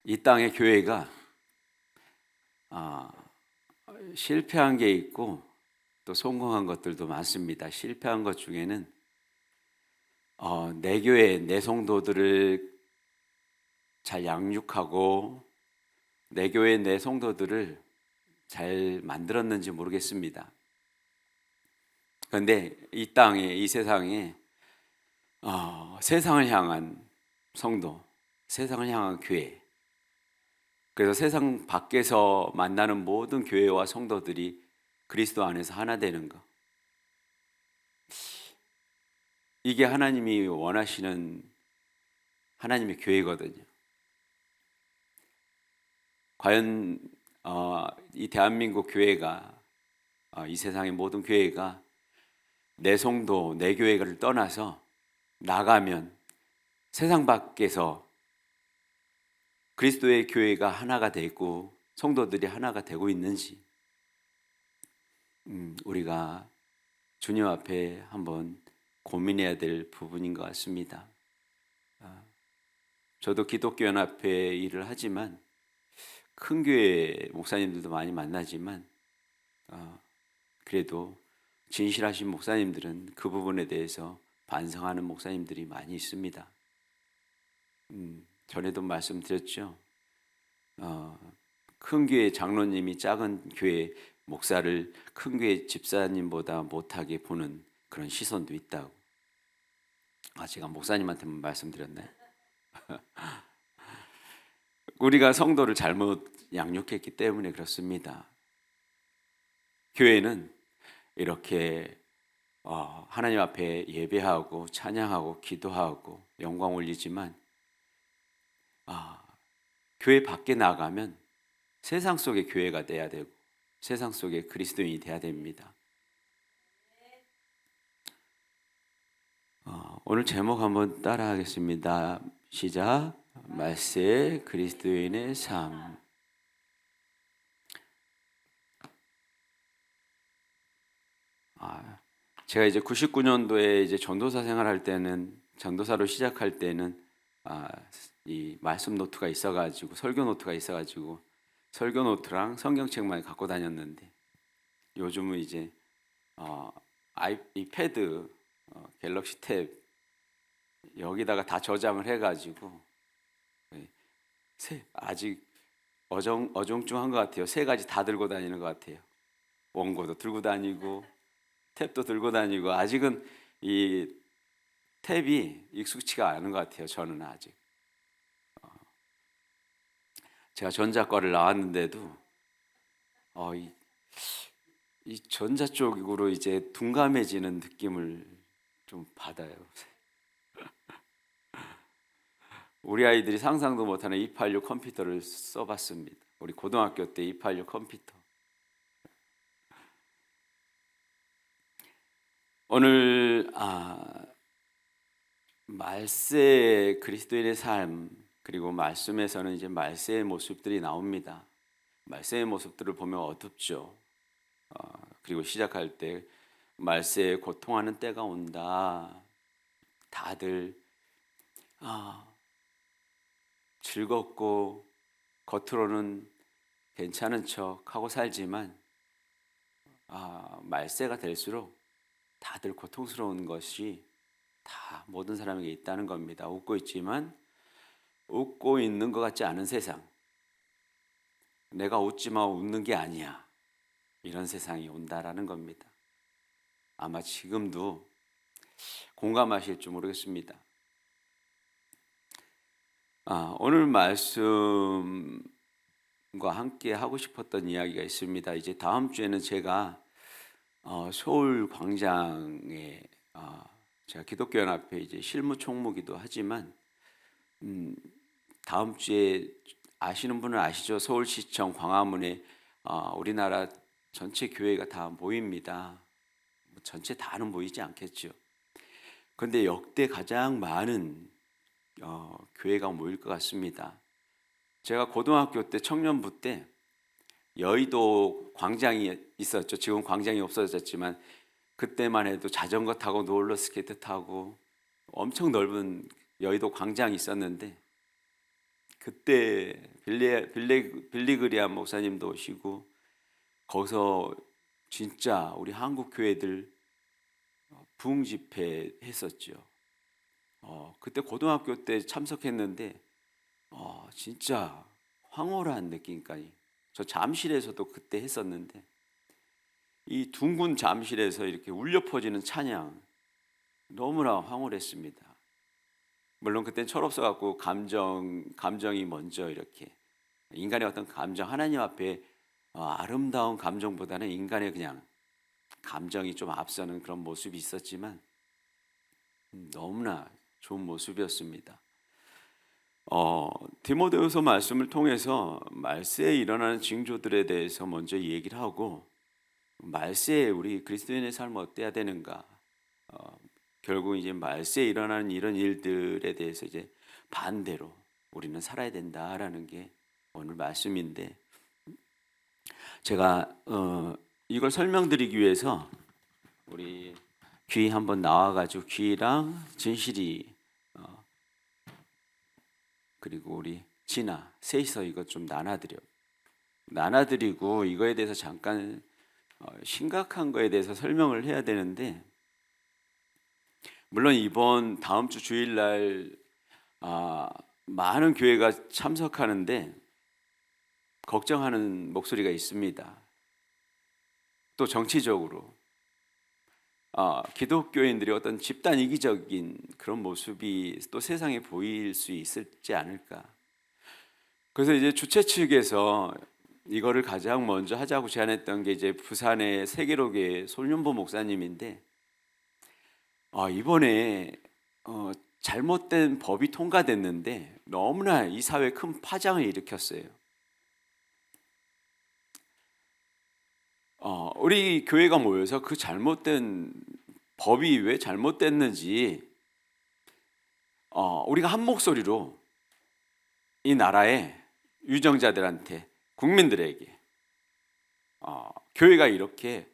이 땅의 교회가 아, 실패한 게 있고 또 성공한 것들도 많습니다. 실패한 것 중에는 내 교회, 내 성도들을 잘 양육하고 내 교회, 내 성도들을 잘 만들었는지 모르겠습니다. 그런데 이 땅에, 이 세상에 세상을 향한 성도, 세상을 향한 교회, 그래서 세상 밖에서 만나는 모든 교회와 성도들이 그리스도 안에서 하나 되는 것. 이게 하나님이 원하시는 하나님의 교회거든요. 과연 이 대한민국 교회가 이 세상의 모든 교회가 내 성도, 내 교회를 떠나서 나가면 세상 밖에서 그리스도의 교회가 하나가 되고 성도들이 하나가 되고 있는지 우리가 주님 앞에 한번 고민해야 될 부분인 것 같습니다. 저도 기독교 연합회 일을 하지만 큰 교회 목사님들도 많이 만나지만 그래도 진실하신 목사님들은 그 부분에 대해서 반성하는 목사님들이 많이 있습니다. 전에도 말씀드렸죠. 큰 교회 장로님이 작은 교회 목사를 큰 교회 집사님보다 못하게 보는 그런 시선도 있다고. 제가 목사님한테만 말씀드렸나요? 우리가 성도를 잘못 양육했기 때문에 그렇습니다. 교회는 이렇게 하나님 앞에 예배하고 찬양하고 기도하고 영광 올리지만 교회 밖에 나가면 세상 속의 교회가 돼야 되고 세상 속의 그리스도인이 돼야 됩니다. 오늘 제목 한번 따라하겠습니다. 시작. 말세 그리스도인의 삶. 제가 이제 99년도에 이제 전도사 생활할 때는 전도사로 시작할 때는 이 말씀 노트가 있어가지고 설교 노트가 있어가지고 설교 노트랑 성경책만 갖고 다녔는데 요즘은 이제 아이패드 갤럭시 탭 여기다가 다 저장을 해가지고 아직 어정쩡한 것 같아요. 세 가지 다 들고 다니는 것 같아요. 원고도 들고 다니고 탭도 들고 다니고 아직은 이 탭이 익숙치가 않은 것 같아요. 저는 아직 제가 전자과를 나왔는데도 이 전자 쪽으로 이제 둔감해지는 느낌을 좀 받아요. 우리 아이들이 상상도 못하는 286 컴퓨터를 써봤습니다. 우리 고등학교 때 286 컴퓨터. 오늘 말세 그리스도인의 삶 그리고 말씀에서는 이제 말세의 모습들이 나옵니다. 말세의 모습들을 보면 어둡죠. 그리고 시작할 때 말세에 고통하는 때가 온다. 다들 즐겁고 겉으로는 괜찮은 척 하고 살지만 말세가 될수록 다들 고통스러운 것이 다 모든 사람에게 있다는 겁니다. 웃고 있지만 웃고 있는 것 같지 않은 세상. 내가 웃지만 웃는 게 아니야. 이런 세상이 온다라는 겁니다. 아마 지금도 공감하실지 모르겠습니다. 오늘 말씀과 함께 하고 싶었던 이야기가 있습니다. 이제 다음 주에는 제가 서울 광장에 제가 기독교연합회 이제 실무 총무기도 하지만 다음 주에 아시는 분은 아시죠? 서울시청 광화문에 우리나라 전체 교회가 다 모입니다. 전체 다는 모이지 않겠죠. 그런데 역대 가장 많은 교회가 모일 것 같습니다. 제가 고등학교 때 청년부 때 여의도 광장이 있었죠. 지금 광장이 없어졌지만 그때만 해도 자전거 타고 롤러스케이트 타고 엄청 넓은 여의도 광장이 있었는데 그때 빌리그리암 목사님도 오시고 거기서 진짜 우리 한국 교회들 부흥 집회 했었죠. 그때 고등학교 때 참석했는데 진짜 황홀한 느낌까지. 저 잠실에서도 그때 했었는데 이 둥근 잠실에서 이렇게 울려 퍼지는 찬양 너무나 황홀했습니다. 물론 그때는 철없어 갖고 감정이 먼저 이렇게 인간의 어떤 감정 하나님 앞에 아름다운 감정보다는 인간의 그냥 감정이 좀 앞서는 그런 모습이 있었지만 너무나 좋은 모습이었습니다. 디모데후서 말씀을 통해서 말세에 일어나는 징조들에 대해서 먼저 얘기를 하고 말세에 우리 그리스도인의 삶은 어때야 되는가? 결국 이제 말세에 일어나는 이런 일들에 대해서 이제 반대로 우리는 살아야 된다라는 게 오늘 말씀인데 제가 이걸 설명드리기 위해서 우리 귀 한번 나와가지고 귀랑 진실이 그리고 우리 진아 셋이서 이거 좀 나눠드리고 이거에 대해서 잠깐 심각한 거에 대해서 설명을 해야 되는데 물론 이번 다음 주 주일날 많은 교회가 참석하는데 걱정하는 목소리가 있습니다. 또 정치적으로 기독교인들이 어떤 집단 이기적인 그런 모습이 또 세상에 보일 수 있을지 않을까. 그래서 이제 주최 측에서 이거를 가장 먼저 하자고 제안했던 게 이제 부산의 세계로교회 손윤보 목사님인데 이번에 잘못된 법이 통과됐는데 너무나 이 사회에 큰 파장을 일으켰어요. 우리 교회가 모여서 그 잘못된 법이 왜 잘못됐는지 우리가 한 목소리로 이 나라의 유정자들한테 국민들에게 교회가 이렇게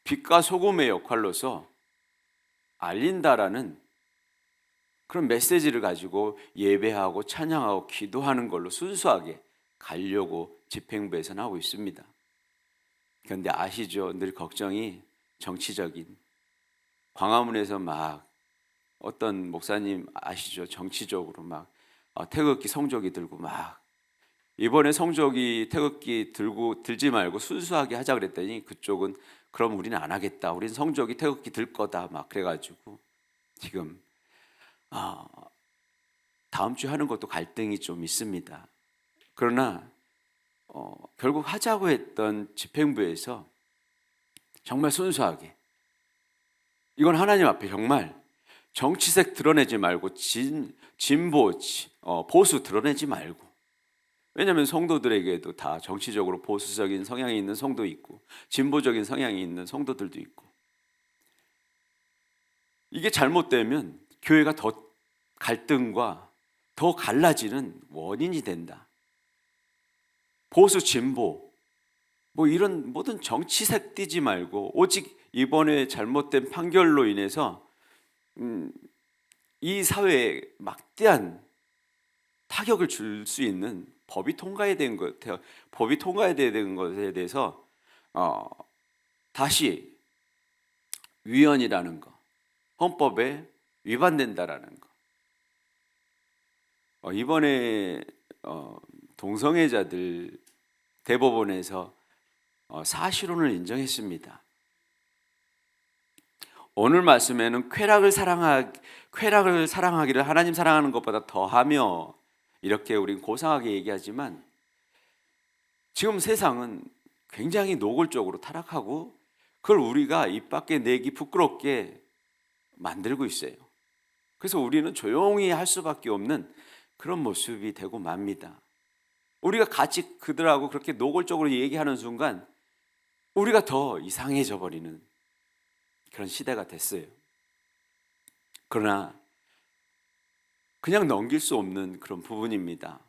빛과 소금의 역할로서 알린다라는 그런 메시지를 가지고 예배하고 찬양하고 기도하는 걸로 순수하게 가려고 집행부에서는 하고 있습니다. 그런데 아시죠? 늘 걱정이 정치적인 광화문에서 막 어떤 목사님 아시죠? 정치적으로 막 태극기 성조기 들고 막 이번에 성조기 태극기 들지 말고 순수하게 하자 그랬더니 그쪽은 그럼 우리는 안 하겠다. 우리는 성조기 태극기 들 거다. 막 그래가지고 지금 다음 주에 하는 것도 갈등이 좀 있습니다. 그러나 결국 하자고 했던 집행부에서 정말 순수하게 이건 하나님 앞에 정말 정치색 드러내지 말고 진보, 보수 드러내지 말고 왜냐하면 성도들에게도 다 정치적으로 보수적인 성향이 있는 성도 있고 진보적인 성향이 있는 성도들도 있고 이게 잘못되면 교회가 더 갈등과 더 갈라지는 원인이 된다. 보수 진보 뭐 이런 모든 정치색 띄지 말고 오직 이번에 잘못된 판결로 인해서 이 사회에 막대한 타격을 줄 수 있는 법이 통과해야 되는 것에 대해서 다시 위헌이라는 거, 헌법에 위반된다라는 거. 이번에 동성애자들 대법원에서 사실혼을 인정했습니다. 오늘 말씀에는 쾌락을 사랑하기를 하나님 사랑하는 것보다 더하며 이렇게 우린 고상하게 얘기하지만 지금 세상은 굉장히 노골적으로 타락하고 그걸 우리가 입 밖에 내기 부끄럽게 만들고 있어요. 그래서 우리는 조용히 할 수밖에 없는 그런 모습이 되고 맙니다. 우리가 같이 그들하고 그렇게 노골적으로 얘기하는 순간 우리가 더 이상해져 버리는 그런 시대가 됐어요. 그러나 그냥 넘길 수 없는 그런 부분입니다.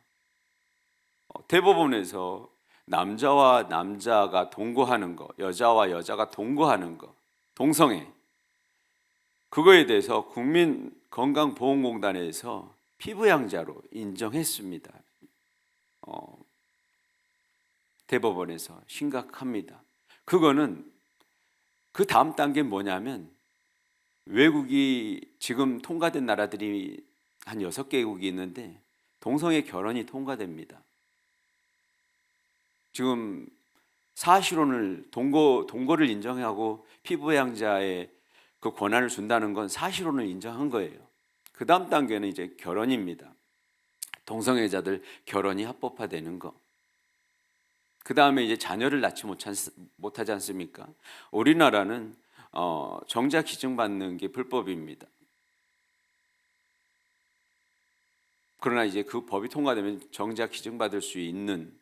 대법원에서 남자와 남자가 동거하는 거, 여자와 여자가 동거하는 거, 동성애 그거에 대해서 국민건강보험공단에서 피부양자로 인정했습니다. 대법원에서 심각합니다. 그거는 그 다음 단계는 뭐냐면 외국이 지금 통과된 나라들이 한 6개국이 있는데 동성애 결혼이 통과됩니다. 지금 사실혼을 동거를 인정하고 피부양자의 그 권한을 준다는 건 사실혼을 인정한 거예요. 그 다음 단계는 이제 결혼입니다. 동성애자들 결혼이 합법화되는 거. 그 다음에 이제 자녀를 낳지 못하지 않습니까? 우리나라는 정자 기증받는 게 불법입니다. 그러나 이제 그 법이 통과되면 정자 기증받을 수 있는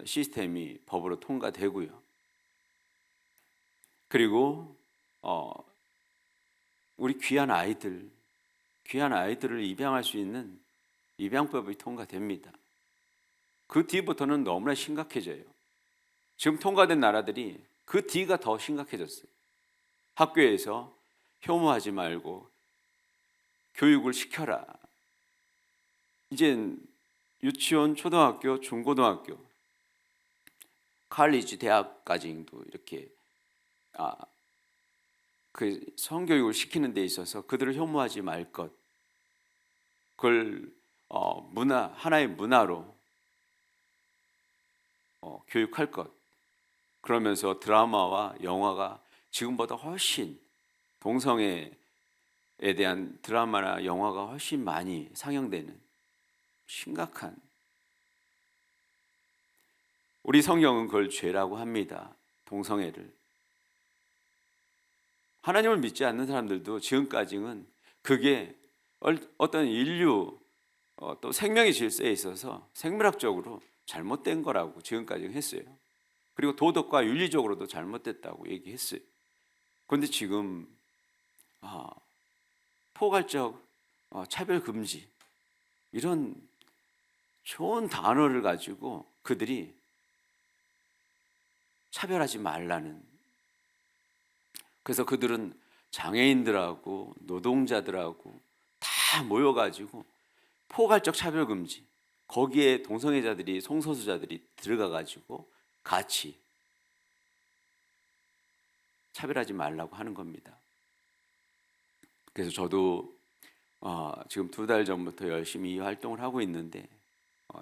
시스템이 법으로 통과되고요. 그리고 우리 귀한 아이들을 입양할 수 있는 입양법이 통과됩니다. 그 뒤부터는 너무나 심각해져요. 지금 통과된 나라들이 그 뒤가 더 심각해졌어요. 학교에서 혐오하지 말고 교육을 시켜라. 이젠 유치원, 초등학교, 중고등학교, 칼리지, 대학까지도 이렇게 그 성교육을 시키는 데 있어서 그들을 혐오하지 말 것, 그걸 하나의 문화로 교육할 것. 그러면서 드라마와 영화가 지금보다 훨씬 동성애에 대한 드라마나 영화가 훨씬 많이 상영되는 심각한, 우리 성경은 그걸 죄라고 합니다. 동성애를. 하나님을 믿지 않는 사람들도 지금까지는 그게 어떤 인류 또 생명의 질서에 있어서 생물학적으로 잘못된 거라고 지금까지 했어요. 그리고 도덕과 윤리적으로도 잘못됐다고 얘기했어요. 그런데 지금 포괄적 차별 금지, 이런 좋은 단어를 가지고 그들이 차별하지 말라는, 그래서 그들은 장애인들하고 노동자들하고 다 모여가지고 포괄적 차별 금지, 거기에 동성애자들이, 성소수자들이 들어가가지고 같이 차별하지 말라고 하는 겁니다. 그래서 저도 지금 2달 전부터 열심히 이 활동을 하고 있는데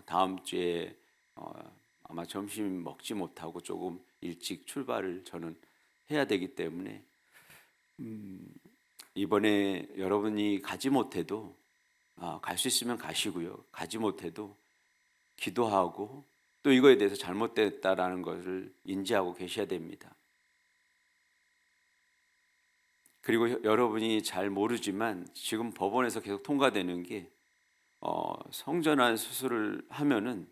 다음 주에 아마 점심 먹지 못하고 조금 일찍 출발을 저는 해야 되기 때문에 이번에 여러분이 가지 못해도 갈 수 있으면 가시고요. 가지 못해도 기도하고 또 이거에 대해서 잘못됐다라는 것을 인지하고 계셔야 됩니다. 그리고 여러분이 잘 모르지만 지금 법원에서 계속 통과되는 게 성전환 수술을 하면은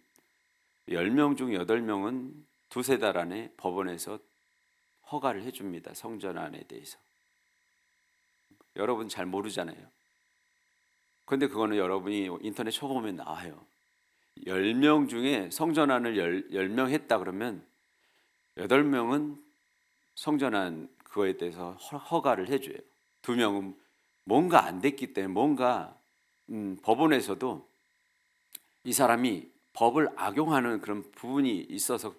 10명 중 8명은 2-3달 안에 법원에서 허가를 해줍니다. 성전환에 대해서. 여러분 잘 모르잖아요. 그런데 그거는 여러분이 인터넷 쳐보면 나와요. 10명 중에 성전환을 10명 했다 그러면 8명은 성전환 그거에 대해서 허가를 해줘요. 2명은 뭔가 안 됐기 때문에, 뭔가 법원에서도 이 사람이 법을 악용하는 그런 부분이 있어서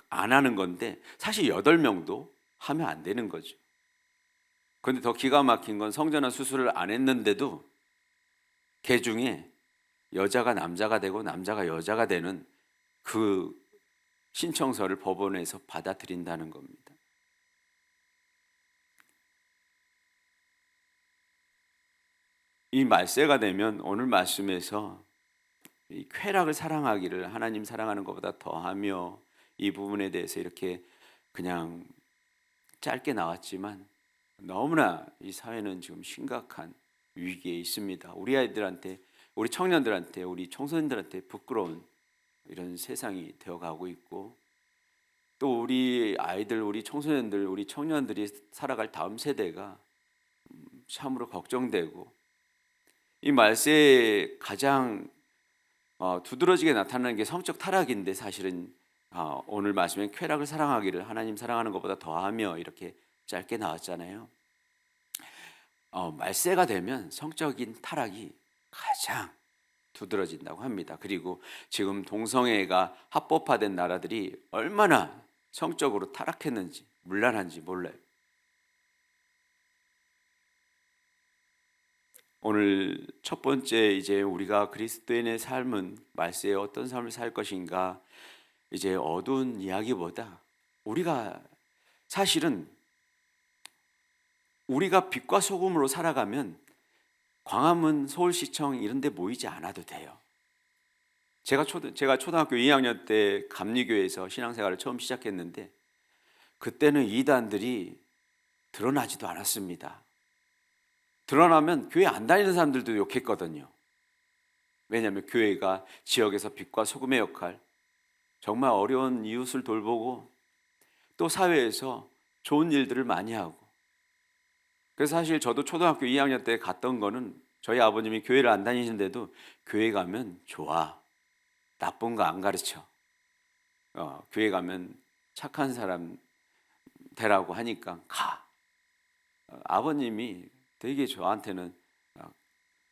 안 하는 건데, 사실 8명도 하면 안 되는 거죠. 그런데 더 기가 막힌 건 성전환 수술을 안 했는데도 개 중에 여자가 남자가 되고 남자가 여자가 되는 그 신청서를 법원에서 받아들인다는 겁니다. 이 말세가 되면 오늘 말씀에서 이 쾌락을 사랑하기를 하나님 사랑하는 것보다 더하며, 이 부분에 대해서 이렇게 그냥 짧게 나왔지만 너무나 이 사회는 지금 심각한 위기에 있습니다. 우리 아이들한테, 우리 청년들한테, 우리 청소년들한테 부끄러운 이런 세상이 되어가고 있고, 또 우리 아이들, 우리 청소년들, 우리 청년들이 살아갈 다음 세대가 참으로 걱정되고, 이 말세에 가장 두드러지게 나타나는 게 성적 타락인데, 사실은 오늘 말씀에 쾌락을 사랑하기를 하나님 사랑하는 것보다 더하며 이렇게 짧게 나왔잖아요. 말세가 되면 성적인 타락이 가장 두드러진다고 합니다. 그리고 지금 동성애가 합법화된 나라들이 얼마나 성적으로 타락했는지 문란한지 몰라요. 오늘 첫 번째 이제 우리가 그리스도인의 삶은 말세에 어떤 삶을 살 것인가, 이제 어두운 이야기보다 우리가 사실은 우리가 빛과 소금으로 살아가면 광화문 서울시청 이런 데 모이지 않아도 돼요. 제가 초등학교 2학년 때 감리교회에서 신앙생활을 처음 시작했는데 그때는 이단들이 드러나지도 않았습니다. 드러나면 교회 안 다니는 사람들도 욕했거든요. 왜냐하면 교회가 지역에서 빛과 소금의 역할, 정말 어려운 이웃을 돌보고 또 사회에서 좋은 일들을 많이 하고, 그래서 사실 저도 초등학교 2학년 때 갔던 거는 저희 아버님이 교회를 안 다니시는데도 교회 가면 좋아, 나쁜 거 안 가르쳐, 교회 가면 착한 사람 되라고 하니까 가. 아버님이 되게 저한테는,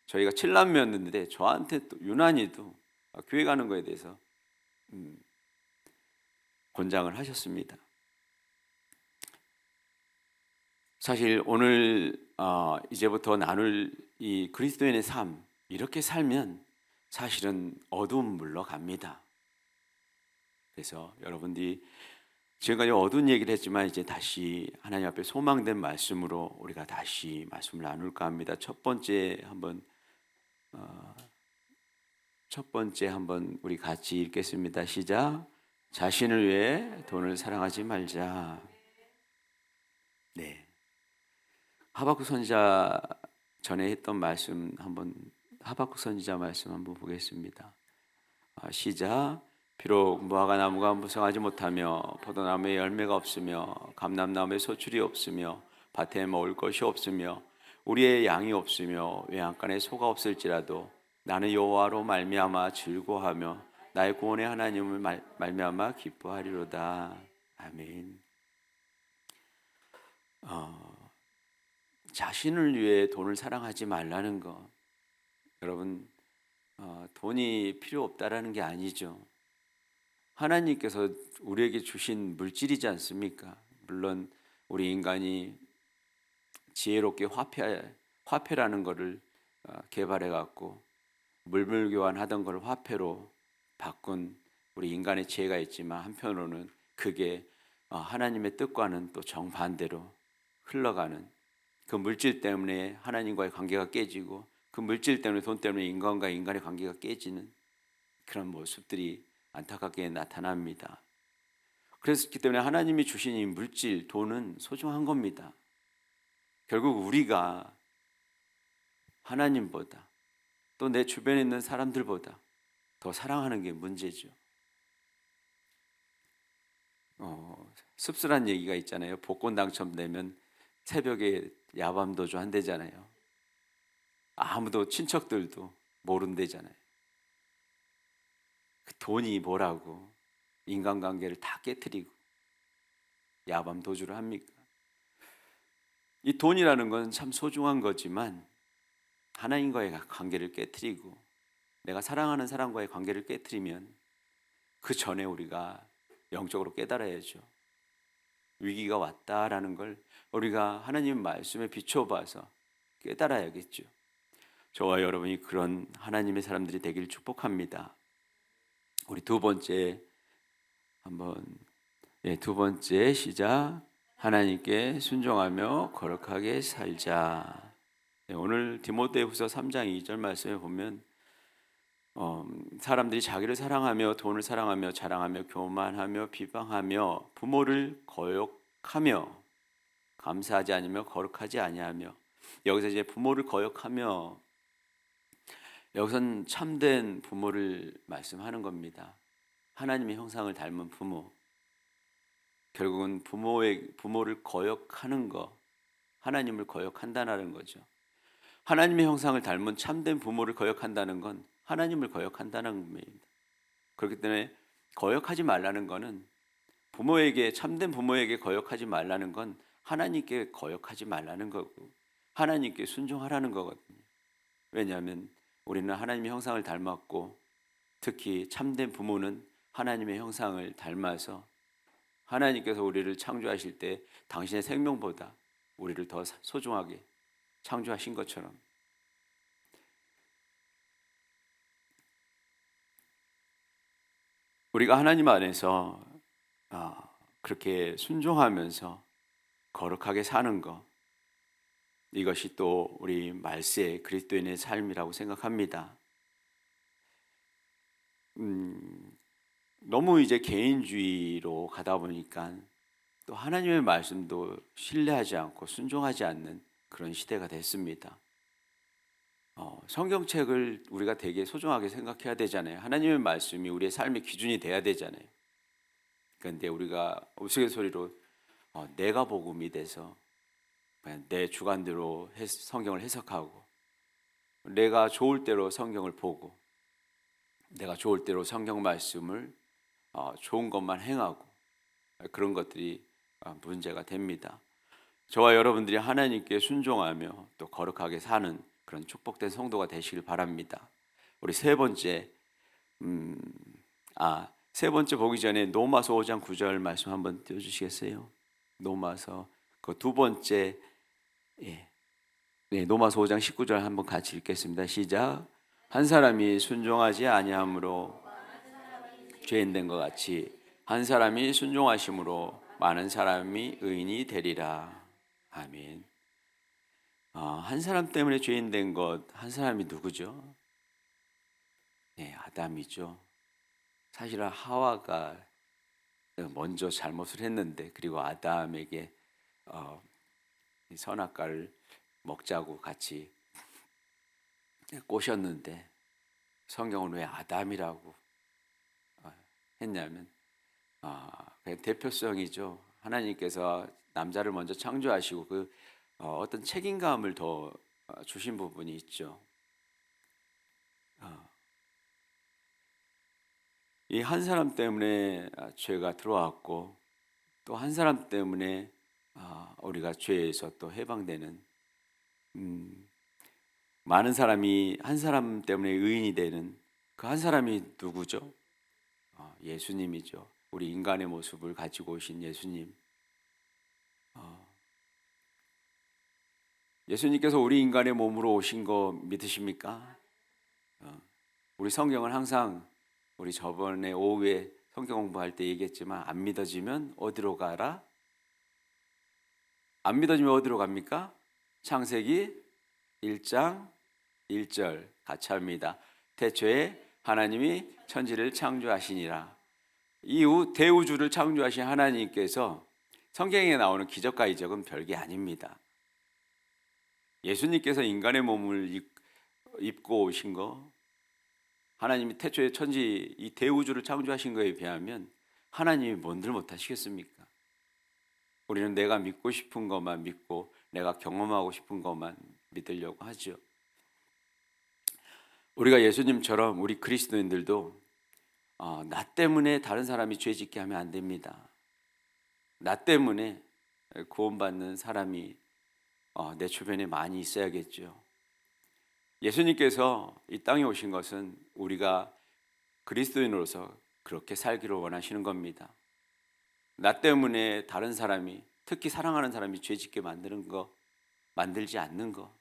저희가 7남매였는데 저한테 또 유난히도 교회 가는 거에 대해서 권장을 하셨습니다. 사실 오늘 이제부터 나눌 이 그리스도인의 삶, 이렇게 살면 사실은 어두움 물러갑니다. 그래서 여러분들이 지금까지 어두운 얘기를 했지만 이제 다시 하나님 앞에 소망된 말씀으로 우리가 다시 말씀을 나눌까 합니다. 첫 번째 한번 우리 같이 읽겠습니다. 시작. 자신을 위해 돈을 사랑하지 말자. 네. 하박국 선지자 전에 했던 말씀 한번, 하박국 선지자 말씀 한번 보겠습니다. 시작. 비록 무화과 나무가 무성하지 못하며 포도나무에 열매가 없으며 감람나무에 소출이 없으며 밭에 먹을 것이 없으며 우리의 양이 없으며 외양간에 소가 없을지라도 나는 여호와로 말미암아 즐거워하며 나의 구원의 하나님을 말미암아 기뻐하리로다. 아멘. 자신을 위해 돈을 사랑하지 말라는 거, 여러분, 돈이 필요 없다라는 게 아니죠. 하나님께서 우리에게 주신 물질이지 않습니까? 물론 우리 인간이 지혜롭게 화폐라는 것을 개발해 갖고 물물 교환하던 걸 화폐로 바꾼 우리 인간의 지혜가 있지만, 한편으로는 그게 하나님의 뜻과는 또 정반대로 흘러가는, 그 물질 때문에 하나님과의 관계가 깨지고 그 물질 때문에, 돈 때문에 인간과 인간의 관계가 깨지는 그런 모습들이 안타깝게 나타납니다. 그렇기 때문에 하나님이 주신 이 물질, 돈은 소중한 겁니다. 결국 우리가 하나님보다 또 내 주변에 있는 사람들보다 더 사랑하는 게 문제죠. 씁쓸한 얘기가 있잖아요. 복권 당첨되면 새벽에 야밤도주 한대잖아요. 아무도, 친척들도 모른대잖아요. 그 돈이 뭐라고 인간관계를 다 깨트리고 야밤도주를 합니까? 이 돈이라는 건 참 소중한 거지만 하나님과의 관계를 깨트리고 내가 사랑하는 사람과의 관계를 깨트리면 그 전에 우리가 영적으로 깨달아야죠. 위기가 왔다라는 걸 우리가 하나님 말씀에 비춰봐서 깨달아야겠죠. 저와 여러분이 그런 하나님의 사람들이 되길 축복합니다. 우리 두 번째 시작. 하나님께 순종하며 거룩하게 살자. 오늘 디모데후서 3장 2절 말씀에 보면 사람들이 자기를 사랑하며 돈을 사랑하며 자랑하며 교만하며 비방하며 부모를 거역하며 감사하지 않으며 거룩하지 아니하며, 여기서 이제 부모를 거역하며, 여기선 참된 부모를 말씀하는 겁니다. 하나님의 형상을 닮은 부모. 결국은 부모를 거역하는 거, 하나님을 거역한다는 거죠. 하나님의 형상을 닮은 참된 부모를 거역한다는 건 하나님을 거역한다는 겁니다. 그렇기 때문에 거역하지 말라는 거는, 참된 부모에게 거역하지 말라는 건 하나님께 거역하지 말라는 거고 하나님께 순종하라는 거거든요. 왜냐하면 우리는 하나님의 형상을 닮았고 특히 참된 부모는 하나님의 형상을 닮아서 하나님께서 우리를 창조하실 때 당신의 생명보다 우리를 더 소중하게 창조하신 것처럼 우리가 하나님 안에서 그렇게 순종하면서 거룩하게 사는 것, 이것이 또 우리 말세 그리스도인의 삶이라고 생각합니다. 너무 이제 개인주의로 가다 보니까 또 하나님의 말씀도 신뢰하지 않고 순종하지 않는 그런 시대가 됐습니다. 성경책을 우리가 되게 소중하게 생각해야 되잖아요. 하나님의 말씀이 우리의 삶의 기준이 돼야 되잖아요. 그런데 우리가 우스갯소리로 내가 복음이 돼서 그냥 내 주관대로 성경을 해석하고 내가 좋을 대로 성경을 보고 내가 좋을 대로 성경 말씀을 좋은 것만 행하고 그런 것들이 문제가 됩니다. 저와 여러분들이 하나님께 순종하며 또 거룩하게 사는 그런 축복된 성도가 되시길 바랍니다. 우리 세 번째 보기 전에 로마서 5장 9절 말씀 한번 띄워주시겠어요? 로마서 그 두 번째 로마서 5장 19절 한번 같이 읽겠습니다. 시작. 한 사람이 순종하지 아니함으로 죄인 된 것 같이 한 사람이 순종하심으로 많은 사람이 의인이 되리라. 아멘. 한 사람 때문에 죄인 된 것, 한 사람이 누구죠? 네, 아담이죠. 사실은 하와가 먼저 잘못을 했는데 그리고 아담에게 선악과를 먹자고 같이 꼬셨는데 성경은 왜 아담이라고 했냐면 대표성이죠. 하나님께서 남자를 먼저 창조하시고 그 어떤 책임감을 더 주신 부분이 있죠. 이 한 사람 때문에 죄가 들어왔고 또 한 사람 때문에 우리가 죄에서 또 해방되는 많은 사람이 한 사람 때문에 의인이 되는 그 한 사람이 누구죠? 예수님이죠. 우리 인간의 모습을 가지고 오신 예수님. 예수님께서 우리 인간의 몸으로 오신 거 믿으십니까? 우리 성경은 항상 우리 저번에 오후에 성경 공부할 때 얘기했지만 안 믿어지면 어디로 가라? 안 믿어지면 어디로 갑니까? 창세기 1장 1절 같이 합니다. 태초에 하나님이 천지를 창조하시니라. 이후 대우주를 창조하신 하나님께서 성경에 나오는 기적과 이적은 별게 아닙니다. 예수님께서 인간의 몸을 입고 오신 거, 하나님이 태초에 천지 이 대우주를 창조하신 거에 비하면 하나님이 뭔들 못하시겠습니까? 우리는 내가 믿고 싶은 것만 믿고 내가 경험하고 싶은 것만 믿으려고 하죠. 우리가 예수님처럼 우리 그리스도인들도 나 때문에 다른 사람이 죄 짓게 하면 안 됩니다. 나 때문에 구원받는 사람이 내 주변에 많이 있어야겠죠. 예수님께서 이 땅에 오신 것은 우리가 그리스도인으로서 그렇게 살기를 원하시는 겁니다. 나 때문에 다른 사람이, 특히 사랑하는 사람이 죄 짓게 만드는 거, 만들지 않는 거.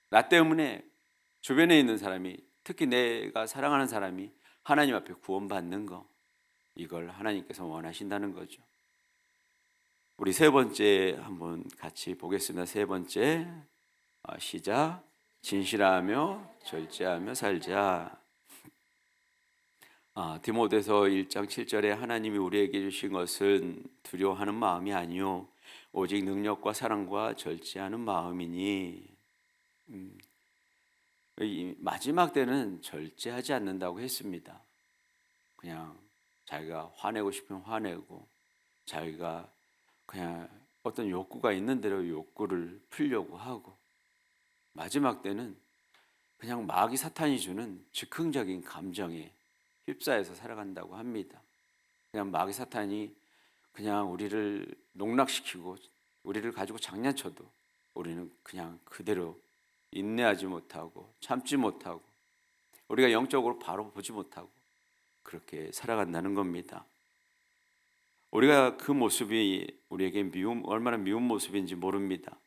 나 때문에 주변에 있는 사람이, 특히 내가 사랑하는 사람이 하나님 앞에 구원받는 거, 이걸 하나님께서 원하신다는 거죠. 우리 세 번째 한번 같이 보겠습니다. 세 번째 시작. 진실하며 절제하며 살자. 디모데서 1장 7절에 하나님이 우리에게 주신 것은 두려워하는 마음이 아니요 오직 능력과 사랑과 절제하는 마음이니. 이 마지막 때는 절제하지 않는다고 했습니다. 그냥 자기가 화내고 싶으면 화내고 자기가 그냥 어떤 욕구가 있는 대로 욕구를 풀려고 하고 마지막 때는 그냥 마귀 사탄이 주는 즉흥적인 감정에 휩싸여서 살아간다고 합니다. 그냥 마귀 사탄이 그냥 우리를 농락시키고 우리를 가지고 장난쳐도 우리는 그냥 그대로 인내하지 못하고 참지 못하고 우리가 영적으로 바로 보지 못하고 그렇게 살아간다는 겁니다. 우리가 그 모습이 우리에게 얼마나 미운 모습인지 모릅니다.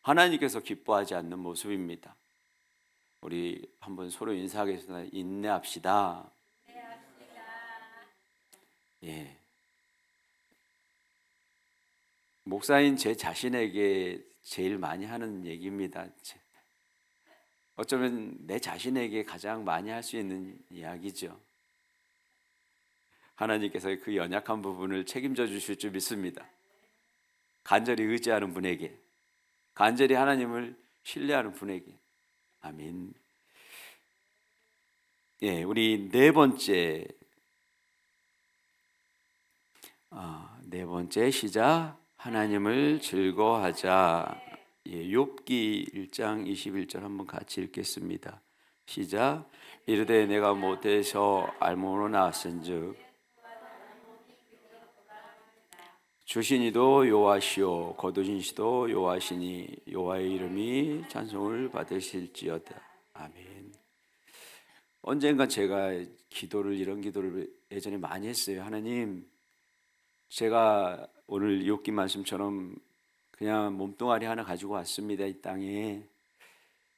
하나님께서 기뻐하지 않는 모습입니다. 우리 한번 서로 인사하겠습니다. 인내합시다. 예. 목사인 제 자신에게 제일 많이 하는 얘기입니다. 어쩌면 내 자신에게 가장 많이 할 수 있는 이야기죠. 하나님께서 그 연약한 부분을 책임져 주실 줄 믿습니다. 간절히 의지하는 분에게, 간절히 하나님을 신뢰하는 분에게. 아멘. 예, 우리 네 번째 시작. 하나님을 즐거워하자. 예, 욥기 1장 21절 한번 같이 읽겠습니다. 시작. 이르되 내가 못해서 알므로 나왔은즉 주신 이도 여호와시요 거두신 이도 여호와시니 여호와의 이름이 찬송을 받으실지어다. 아멘. 언젠가 제가 이런 기도를 예전에 많이 했어요. 하나님, 제가 오늘 욥기 말씀처럼 그냥 몸뚱아리 하나 가지고 왔습니다. 이 땅에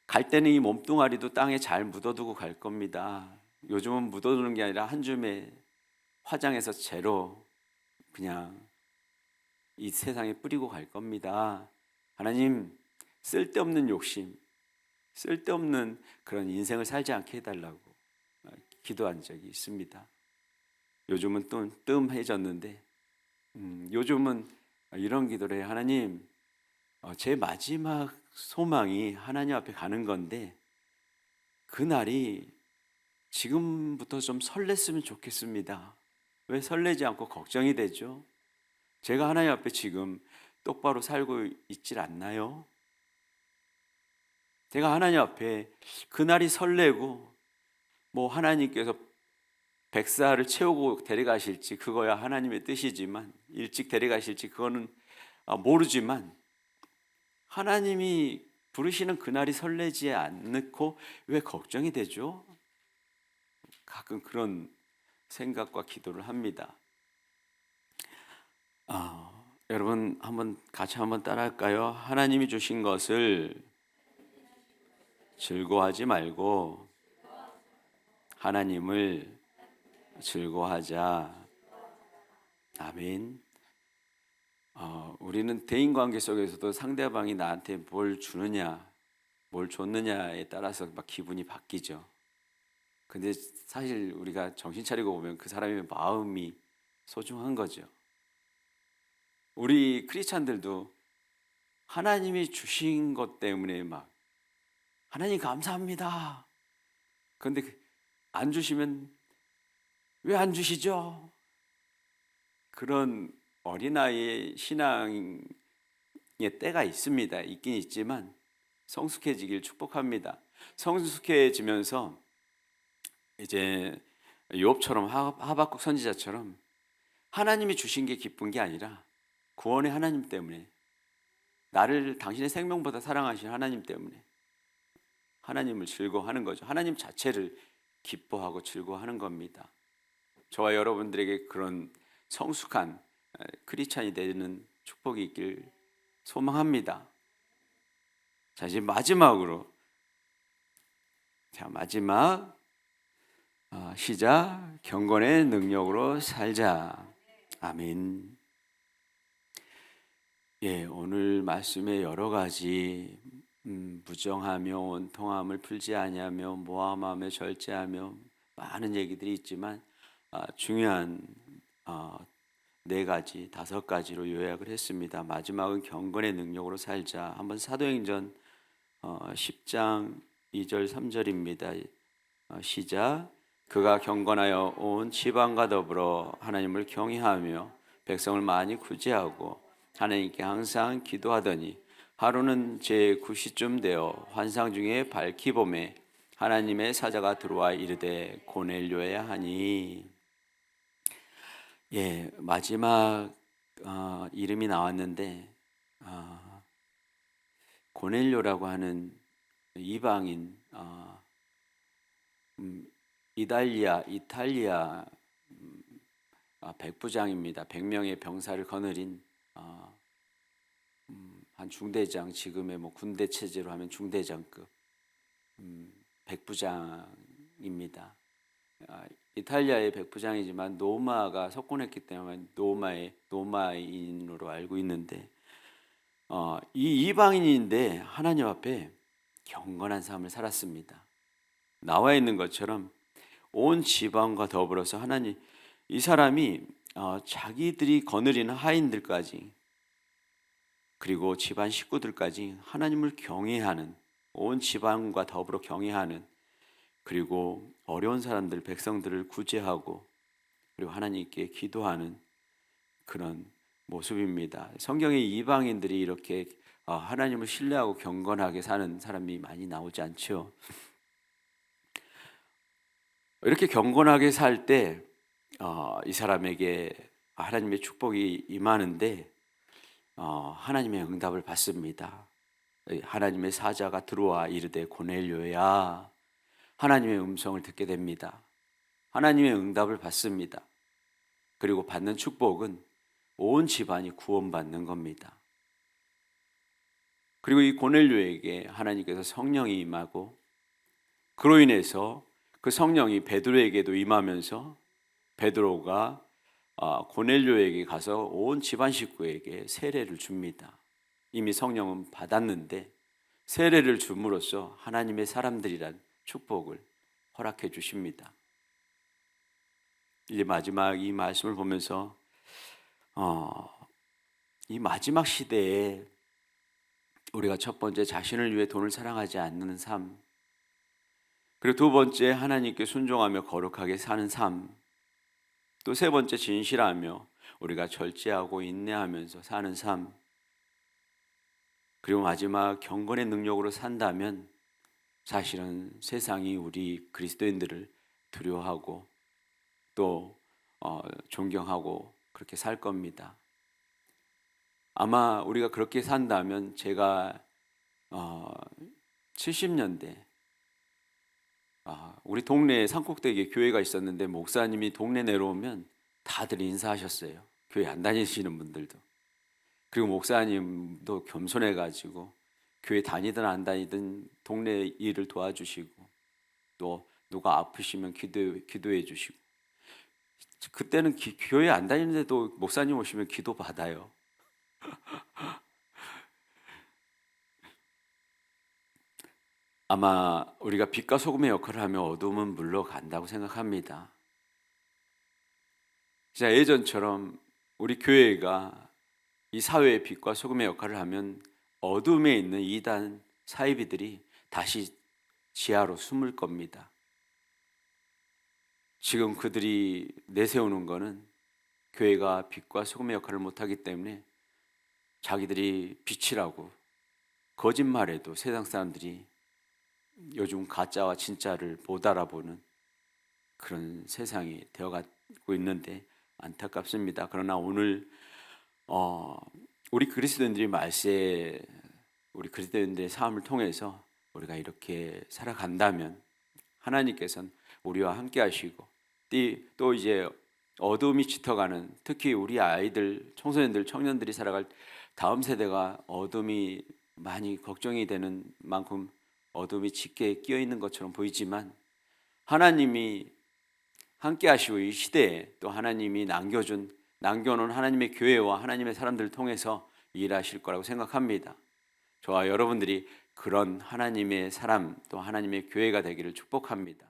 갈 때는 이 몸뚱아리도 땅에 잘 묻어두고 갈 겁니다. 요즘은 묻어두는 게 아니라 한 줌에 화장해서 재로 그냥 이 세상에 뿌리고 갈 겁니다. 하나님, 쓸데없는 욕심, 쓸데없는 그런 인생을 살지 않게 해달라고 기도한 적이 있습니다. 요즘은 또 뜸해졌는데 요즘은 이런 기도를 해요. 하나님, 제 마지막 소망이 하나님 앞에 가는 건데 그날이 지금부터 좀 설렜으면 좋겠습니다. 왜 설레지 않고 걱정이 되죠? 제가 하나님 앞에 지금 똑바로 살고 있질 않나요? 제가 하나님 앞에 그날이 설레고 뭐 하나님께서 100살을 채우고 데려가실지 그거야 하나님의 뜻이지만 일찍 데려가실지 그거는 모르지만 하나님이 부르시는 그날이 설레지 않고 왜 걱정이 되죠? 가끔 그런 생각과 기도를 합니다. 여러분 같이 한번 따라할까요? 하나님이 주신 것을 즐거워하지 말고 하나님을 즐거워하자. 아멘. 우리는 대인관계 속에서도 상대방이 나한테 뭘 주느냐, 뭘 줬느냐에 따라서 막 기분이 바뀌죠. 근데 사실 우리가 정신 차리고 보면 그 사람의 마음이 소중한 거죠. 우리 크리스찬들도 하나님이 주신 것 때문에 막 하나님 감사합니다. 그런데 안 주시면 왜 안 주시죠? 그런 어린아이의 신앙의 때가 있습니다. 있긴 있지만 성숙해지길 축복합니다. 성숙해지면서 이제 욥처럼 하박국 선지자처럼 하나님이 주신 게 기쁜 게 아니라 구원의 하나님 때문에 나를 당신의 생명보다 사랑하신 하나님 때문에 하나님을 즐거워하는 거죠. 하나님 자체를 기뻐하고 즐거워하는 겁니다. 저와 여러분들에게 그런 성숙한 크리스찬이 되는 축복이 있길 소망합니다. 자, 이제 마지막으로 마지막 시작. 경건의 능력으로 살자. 아멘. 예, 오늘 말씀에 여러 가지 부정하며 원통함을 풀지 아니하며 모함하며 절제하며 많은 얘기들이 있지만 중요한 네 가지, 5가지로 요약을 했습니다. 마지막은 경건의 능력으로 살자. 한번 사도행전 10장 2절 3절입니다. 시작. 그가 경건하여 온 지방과 더불어 하나님을 경외하며 백성을 많이 구제하고 하나님께 항상 기도하더니 하루는 제9시쯤 되어 환상 중에 밝히 봄에 하나님의 사자가 들어와 이르되 고넬료야 하니. 예, 마지막 이름이 나왔는데 고넬료라고 하는 이방인 이탈리아 백부장입니다. 100명의 병사를 거느린 한 중대장, 지금의 뭐 군대 체제로 하면 중대장급 백부장입니다. 이탈리아의 백부장이지만 노마가 석권했기 때문에 노마인으로 알고 있는데 이 이방인인데 하나님 앞에 경건한 삶을 살았습니다. 나와 있는 것처럼 온 지방과 더불어서 하나님, 이 사람이 자기들이 거느리는 하인들까지 그리고 집안 식구들까지 하나님을 경외하는, 온 집안과 더불어 경외하는, 그리고 어려운 사람들, 백성들을 구제하고 그리고 하나님께 기도하는 그런 모습입니다. 성경에 이방인들이 이렇게 하나님을 신뢰하고 경건하게 사는 사람이 많이 나오지 않죠. 이렇게 경건하게 살 때 이 사람에게 하나님의 축복이 임하는데 하나님의 응답을 받습니다. 하나님의 사자가 들어와 이르되 고넬료야, 하나님의 음성을 듣게 됩니다. 하나님의 응답을 받습니다. 그리고 받는 축복은 온 집안이 구원받는 겁니다. 그리고 이 고넬료에게 하나님께서 성령이 임하고 그로 인해서 그 성령이 베드로에게도 임하면서 베드로가 고넬료에게 가서 온 집안 식구에게 세례를 줍니다. 이미 성령은 받았는데 세례를 줌으로써 하나님의 사람들이란 축복을 허락해 주십니다. 이제 마지막 이 말씀을 보면서 이 마지막 시대에 우리가 첫 번째 자신을 위해 돈을 사랑하지 않는 삶, 그리고 두 번째 하나님께 순종하며 거룩하게 사는 삶, 또 세 번째 진실하며 우리가 절제하고 인내하면서 사는 삶, 그리고 마지막 경건의 능력으로 산다면 사실은 세상이 우리 그리스도인들을 두려워하고 또 존경하고 그렇게 살 겁니다. 아마 우리가 그렇게 산다면 제가 70년대 우리 동네에 산꼭대기에 교회가 있었는데 목사님이 동네 내려오면 다들 인사하셨어요. 교회 안 다니시는 분들도. 그리고 목사님도 겸손해가지고 교회 다니든 안 다니든 동네 일을 도와주시고 또 누가 아프시면 기도해 주시고, 그때는 교회 안 다니는데도 목사님 오시면 기도 받아요. 아마 우리가 빛과 소금의 역할을 하면 어둠은 물러간다고 생각합니다. 진짜 예전처럼 우리 교회가 이 사회의 빛과 소금의 역할을 하면 어둠에 있는 이단 사이비들이 다시 지하로 숨을 겁니다. 지금 그들이 내세우는 거는 교회가 빛과 소금의 역할을 못하기 때문에 자기들이 빛이라고 거짓말해도 세상 사람들이 요즘 가짜와 진짜를 못 알아보는 그런 세상이 되어가고 있는데 안타깝습니다. 그러나 오늘 우리 그리스도인들이 우리 그리스도인들의 삶을 통해서 우리가 이렇게 살아간다면 하나님께서는 우리와 함께 하시고 또 이제 어둠이 짙어가는, 특히 우리 아이들, 청소년들, 청년들이 살아갈 다음 세대가 어둠이 많이 걱정이 되는 만큼 어둠이 짙게 끼어 있는 것처럼 보이지만 하나님이 함께 하시고 이 시대에 또 하나님이 남겨놓은 하나님의 교회와 하나님의 사람들을 통해서 일하실 거라고 생각합니다. 저와 여러분들이 그런 하나님의 사람 또 하나님의 교회가 되기를 축복합니다.